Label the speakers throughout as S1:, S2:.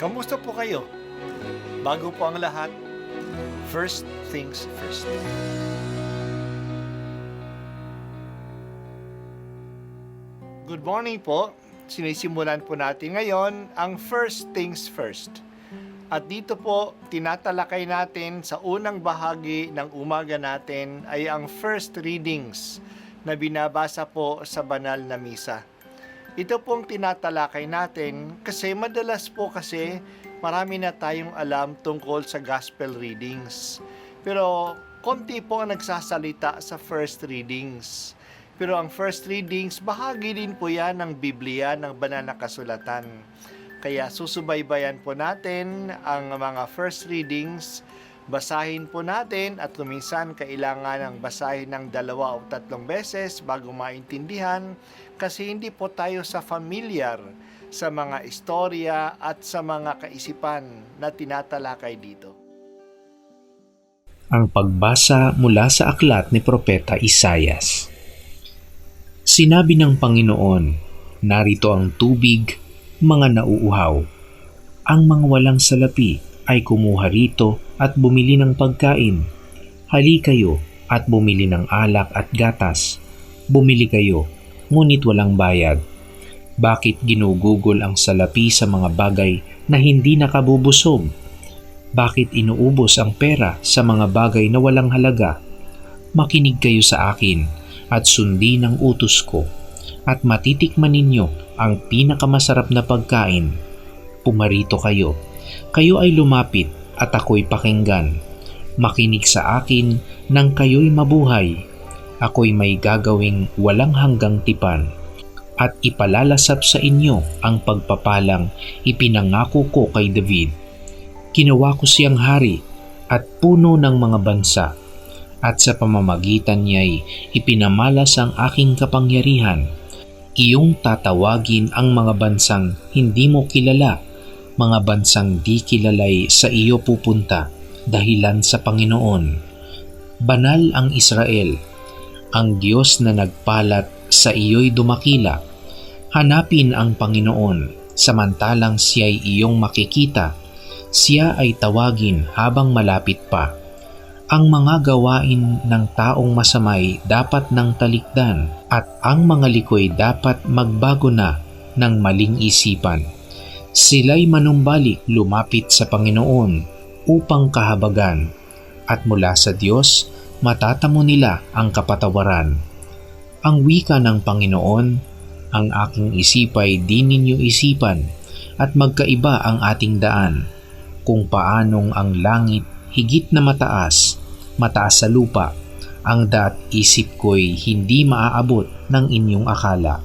S1: Kamusta po kayo? Bago po ang lahat, first things first. Good morning po. Sinisimulan po natin ngayon ang first things first. At dito po, tinatalakay natin sa unang bahagi ng umaga natin ay ang first readings na binabasa po sa banal na misa. Ito pong tinatalakay natin kasi madalas po kasi marami na tayong alam tungkol sa gospel readings. Pero konti po ang nagsasalita sa first readings. Pero ang first readings, bahagi din po yan ng Biblia, ng banal na kasulatan. Kaya susubaybayan po natin ang mga first readings, basahin po natin at luminsan kailangan ng basahin ng 2 o 3 beses bago maintindihan kasi hindi po tayo familiar sa mga istorya at sa mga kaisipan na tinatalakay dito.
S2: Ang pagbasa mula sa aklat ni Propeta Isaias. Sinabi ng Panginoon, narito ang tubig, mga nauuhaw. Ang mga walang salapi ay kumuha rito at bumili ng pagkain. Hali kayo at bumili ng alak at gatas. Bumili kayo, ngunit walang bayad. Bakit ginugugol ang salapi sa mga bagay na hindi nakabubusog? Bakit inuubos ang pera sa mga bagay na walang halaga? Makinig kayo sa akin at sundin ang utos ko, at matitikman ninyo ang pinakamasarap na pagkain. Pumarito kayo, kayo ay lumapit at ako'y pakinggan. Makinig sa akin nang kayo'y mabuhay. Ako'y may gagawing walang hanggang tipan, at ipalalasap sa inyo ang pagpapalang ipinangako ko kay David. Ginawa ko siyang hari at puno ng mga bansa, at sa pamamagitan niya'y ipinamalas ang aking kapangyarihan. Iyong tatawagin ang mga bansang hindi mo kilala, mga bansang di kilalay sa iyo pupunta, dahilan sa Panginoon. Banal ang Israel, ang Diyos na nagpalat sa iyo'y dumakila. Hanapin ang Panginoon, samantalang siya'y iyong makikita. Siya ay tawagin habang malapit pa. Ang mga gawain ng taong masamay dapat nang talikdan, at ang mga likoy dapat magbago na ng maling isipan. Sila'y manumbalik lumapit sa Panginoon upang kahabagan, at mula sa Diyos matatamo nila ang kapatawaran. Ang wika ng Panginoon, ang aking isipay di ninyo isipan, at magkaiba ang ating daan. Kung paanong ang langit higit na mataas sa lupa, ang isip ko'y hindi maaabot ng inyong akala.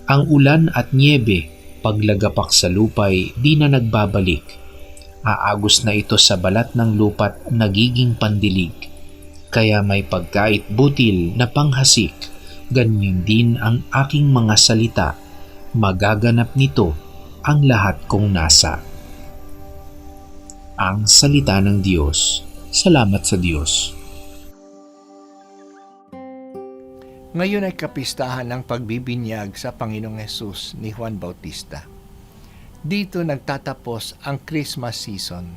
S2: Ang ulan at niebe, paglagapak sa lupa'y di na nagbabalik. Aagos na ito sa balat ng lupa't nagiging pandilig. Kaya may pagkait butil na panghasik, ganyan din ang aking mga salita. Magaganap nito ang lahat kong nasa. Ang salita ng Diyos. Salamat sa Diyos.
S1: Ngayon ay kapistahan ng pagbibinyag sa Panginoong Hesus ni Juan Bautista. Dito nagtatapos ang Christmas season.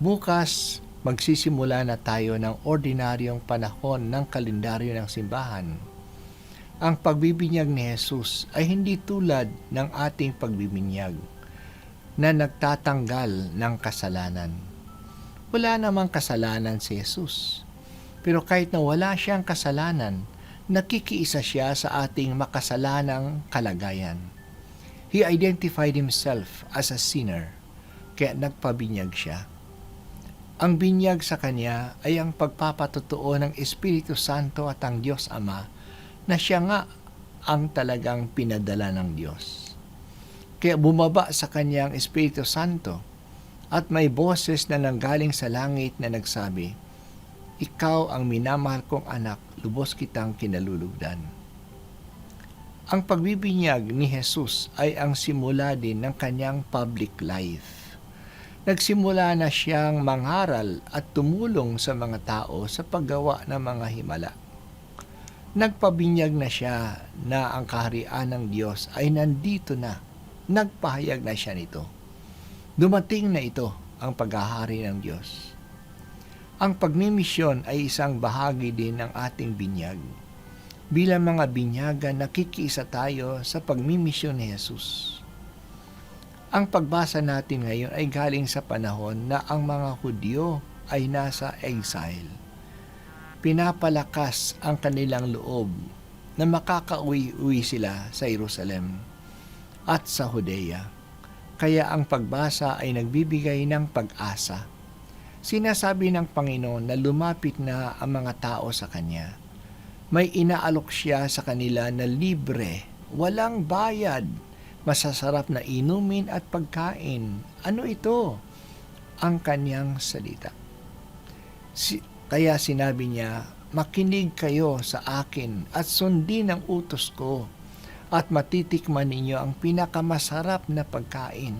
S1: Bukas, magsisimula na tayo ng ordinaryong panahon ng kalendaryo ng simbahan. Ang pagbibinyag ni Hesus ay hindi tulad ng ating pagbibinyag na nagtatanggal ng kasalanan. Wala namang kasalanan si Jesus. Pero kahit na wala siyang kasalanan, nakikiisa siya sa ating makasalanang kalagayan. He identified himself as a sinner, kaya nagpabinyag siya. Ang binyag sa kanya ay ang pagpapatotoo ng Espiritu Santo at ang Diyos Ama na siya nga ang talagang pinadala ng Diyos. Kaya bumaba sa kanya ang Espiritu Santo, at may boses na nanggaling sa langit na nagsabi, "Ikaw ang minamahal kong anak, lubos kitang kinalulugdan." Ang pagbibinyag ni Jesus ay ang simula din ng kanyang public life. Nagsimula na siyang mangaral at tumulong sa mga tao sa paggawa ng mga himala. Nagpabinyag na siya na ang kaharian ng Diyos ay nandito na. Nagpahayag na siya nito. Dumating na ito ang paghahari ng Diyos. Ang pagmimisyon ay isang bahagi din ng ating binyag. Bilang mga binyagan, nakikiisa tayo sa pagmimisyon ni Jesus. Ang pagbasa natin ngayon ay galing sa panahon na ang mga Hudyo ay nasa exile. Pinapalakas ang kanilang loob na makakauwi sila sa Jerusalem at sa Judea. Kaya ang pagbasa ay nagbibigay ng pag-asa. Sinasabi ng Panginoon na lumapit na ang mga tao sa Kanya. May inaalok siya sa kanila na libre, walang bayad, masasarap na inumin at pagkain. Ano ito? Ang Kanyang salita. Kaya sinabi niya, makinig kayo sa akin at sundin ang utos ko at matitikman ninyo ang pinakamasarap na pagkain.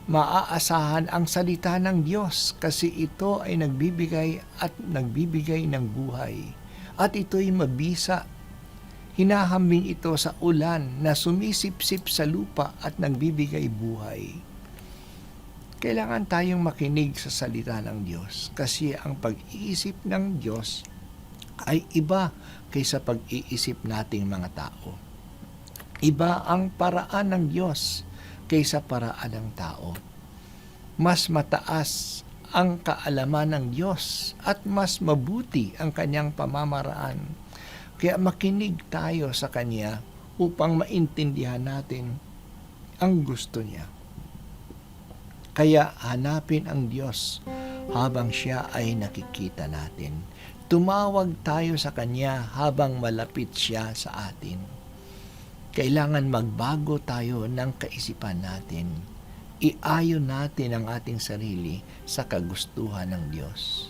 S1: Maaasahan ang salita ng Diyos kasi ito ay nagbibigay ng buhay. At ito'y mabisa. Hinahambing ito sa ulan na sumisipsip sa lupa at nagbibigay buhay. Kailangan tayong makinig sa salita ng Diyos kasi ang pag-iisip ng Diyos ay iba kaysa pag-iisip nating mga tao. Iba ang paraan ng Diyos kaysa paraan ng tao. Mas mataas ang kaalaman ng Diyos at mas mabuti ang Kanyang pamamaraan. Kaya makinig tayo sa Kanya upang maintindihan natin ang gusto Niya. Kaya hanapin ang Diyos habang Siya ay nakikita natin. Tumawag tayo sa Kanya habang malapit Siya sa atin. Kailangan magbago tayo ng kaisipan natin. Iayon natin ang ating sarili sa kagustuhan ng Diyos.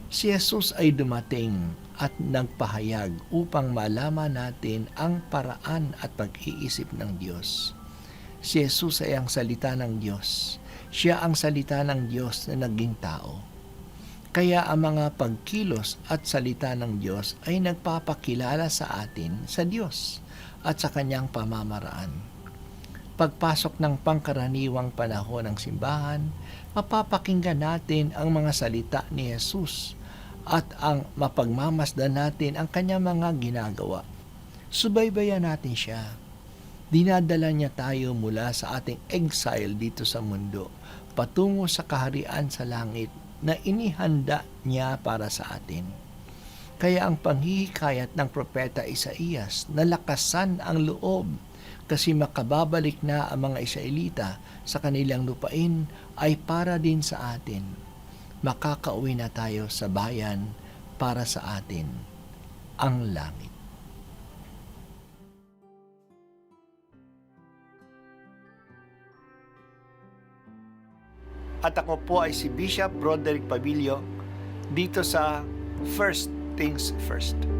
S1: Si Jesus ay dumating at nagpahayag upang malaman natin ang paraan at pag-iisip ng Diyos. Si Jesus ay ang salita ng Diyos. Siya ang salita ng Diyos na naging tao. Kaya ang mga pagkilos at salita ng Diyos ay nagpapakilala sa atin sa Diyos at sa Kanyang pamamaraan. Pagpasok ng pangkaraniwang panahon ng simbahan, mapapakinggan natin ang mga salita ni Jesus at ang mapagmamasdan natin ang Kanyang mga ginagawa. Subaybayan natin Siya. Dinadala Niya tayo mula sa ating exile dito sa mundo patungo sa kaharian sa langit na inihanda Niya para sa atin. Kaya ang panghihikayat ng propeta Isaías, nalakasan ang loob kasi makababalik na ang mga Israelita sa kanilang lupain ay para din sa atin. Makakauwi na tayo sa bayan para sa atin, ang langit. At ako po ay si Bishop Broderick Pabilio dito sa First Things First.